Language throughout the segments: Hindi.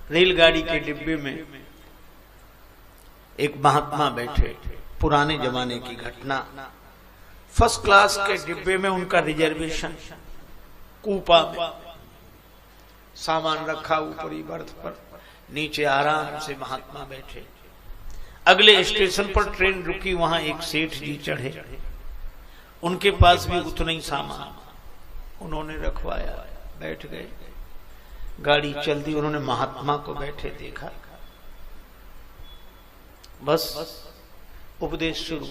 रेलगाड़ी के डिब्बे में एक महात्मा बैठे, पुराने जमाने की घटना। फर्स्ट क्लास के डिब्बे में उनका रिजर्वेशन, कूपा में सामान रखा ऊपरी बर्थ पर, नीचे आराम से महात्मा बैठे। अगले स्टेशन पर ट्रेन रुकी, वहां एक सेठ जी चढ़े, उनके पास भी उतना ही सामान उन्होंने रखवाया, बैठ गए। गाड़ी चल दी, उन्होंने महात्मा को बैठे देखा, बस उपदेश शुरू।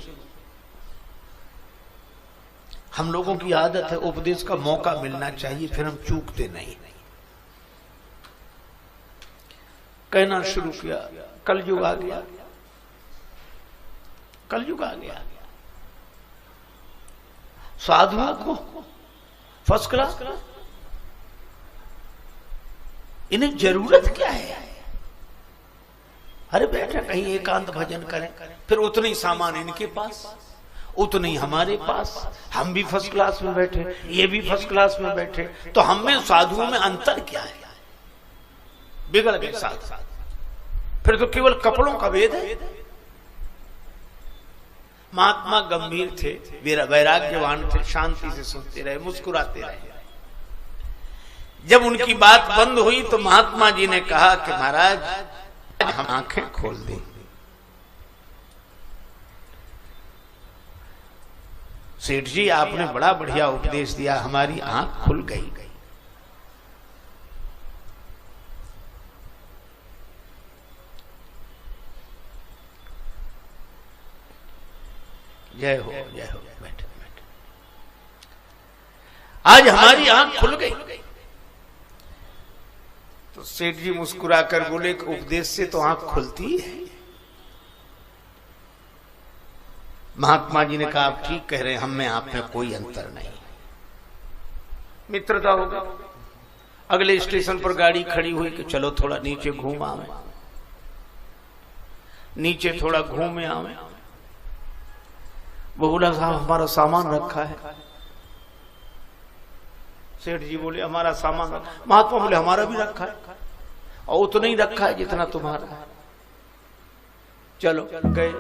हम लोगों की आदत है उपदेश का मौका मिलना चाहिए, फिर हम चूकते नहीं। कहना शुरू किया, कलयुग आ गया, कलयुग आ गया, साधुओं को फर्स्ट क्लास, इन्हें जरूरत क्या है? अरे बैठे कहीं एकांत भजन करें, फिर उतने ही सामान इनके पास, उतने ही हमारे पास। हम भी फर्स्ट क्लास में बैठे, ये भी फर्स्ट क्लास में बैठे, तो हम में साधुओं में अंतर क्या है? बिगड़ गए साथ, फिर तो केवल कपड़ों का भेद है। महात्मा गंभीर थे, वैराग्यवान थे, शांति से सुनते रहे, मुस्कुराते रहे। जब उनकी बात बंद हुई तो महात्मा जी ने कहा कि महाराज हम आंखें खोल दें। सेठ जी आपने बड़ा बढ़िया उपदेश दिया, हमारी आंख खुल गई। जय हो, जय हो, बैठे बैठे। आज हमारी आंख खुल गई। तो सेठ जी मुस्कुराकर बोले कि उपदेश से तो आंख खुलती है। महात्मा जी ने कहा आप ठीक कह रहे हैं, हम में आप में कोई अंतर नहीं। मित्रता होगा। अगले स्टेशन पर गाड़ी खड़ी हुई कि चलो थोड़ा नीचे घूम आवे, नीचे थोड़ा घूमे आवे। वो बोला साहब हमारा सामान रखा है। सेठ जी बोले हमारा सामान रखा। महात्मा बोले हमारा भी रखा है, और उतना ही रखा है जितना तुम्हारा है। चलो गए,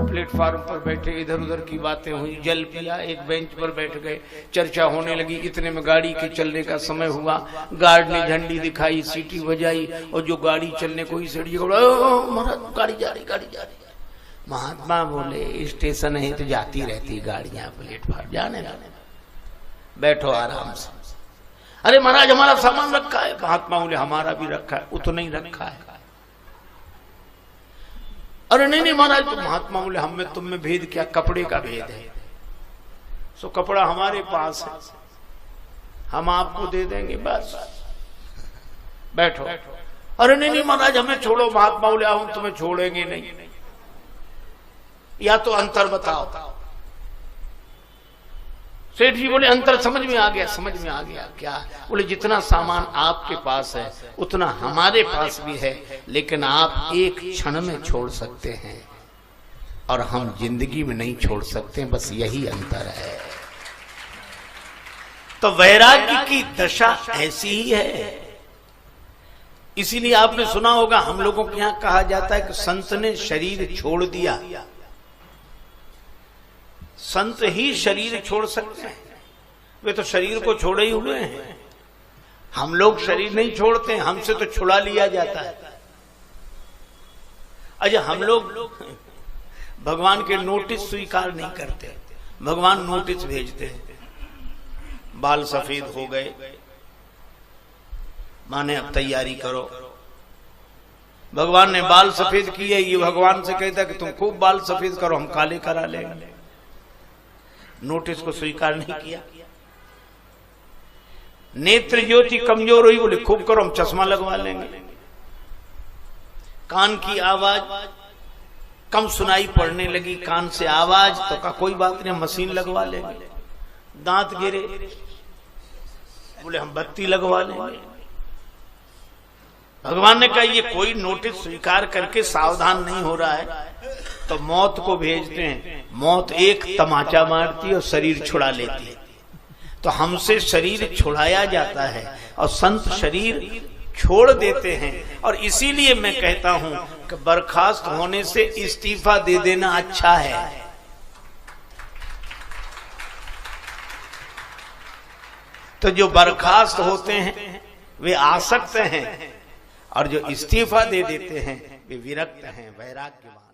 प्लेटफार्म पर बैठे, इधर उधर की बातें हुई, जल पिया, एक बेंच पर बैठ गए, चर्चा होने लगी। इतने में गाड़ी के चलने का समय हुआ। गार्ड ने झंडी दिखाई, सीटी बजाई, और जो गाड़ी चलने को ही सेठ जी को महाराज गाड़ी जा रही, गाड़ी जा रही। महात्मा बोले स्टेशन है तो जाती रहती गाड़ियां, प्लेटफार्म जाने जाने, बैठो आराम से। अरे महाराज हमारा सामान रखा है। महात्मा बोले हमारा भी रखा है, उतना ही रखा है। अरे नहीं नहीं महाराज, तो महात्मा बोले हम में तुम में भेद क्या? कपड़े का भेद है। सो कपड़ा हमारे पास है, हम आपको दे देंगे, बस बैठो। अरे नहीं नहीं महाराज हमें छोड़ो। महात्मा बोले हम तुम्हें छोड़ेंगे नहीं, या तो अंतर बताओ। सेठ जी बोले अंतर समझ में आ गया, समझ में आ गया। क्या? बोले जितना सामान आपके पास है उतना हमारे पास भी है, लेकिन आप एक क्षण में छोड़ सकते हैं और हम जिंदगी में नहीं छोड़ सकते, बस यही अंतर है। तो वैराग्य की दशा ऐसी ही है। इसीलिए आपने सुना होगा हम लोगों के यहां कहा जाता है कि संत ने शरीर छोड़ दिया। संत ही शरीर छोड़ सकते हैं, वे तो शरीर को छोड़े ही हुए हैं। हम लोग शरीर नहीं छोड़ते, हमसे तो छुड़ा लिया जाता है। अच्छा हम लोग भगवान के नोटिस स्वीकार नहीं करते, भगवान नोटिस भेजते हैं। बाल सफेद हो गए, माने अब तैयारी करो। भगवान ने बाल सफेद किए, ये भगवान से कहता कि तुम खूब बाल सफेद करो, हम काले करा लेंगे। नोटिस को स्वीकार नहीं किया। नेत्र ज्योति कमजोर हुई, बोले खूब करो, हम चश्मा लगवा लेंगे। कान की आवाज कम सुनाई पड़ने लगी, कान से आवाज, तो का कोई बात नहीं, मशीन लगवा लेंगे। दांत गिरे, बोले हम बत्ती लगवा लेंगे। भगवान ने कहा ये कोई नोटिस स्वीकार करके सावधान नहीं हो रहा है तो मौत को भेजते हैं। मौत एक तमाचा मारती है और शरीर छुड़ा लेती है। तो हमसे शरीर छुड़ाया जाता है और संत शरीर छोड़ देते हैं। और इसीलिए मैं कहता हूं कि बर्खास्त होने से इस्तीफा दे देना अच्छा है। तो जो बर्खास्त होते हैं वे आसक्त हैं और जो इस्तीफा दे देते हैं वे विरक्त हैं, वैराग्यवान।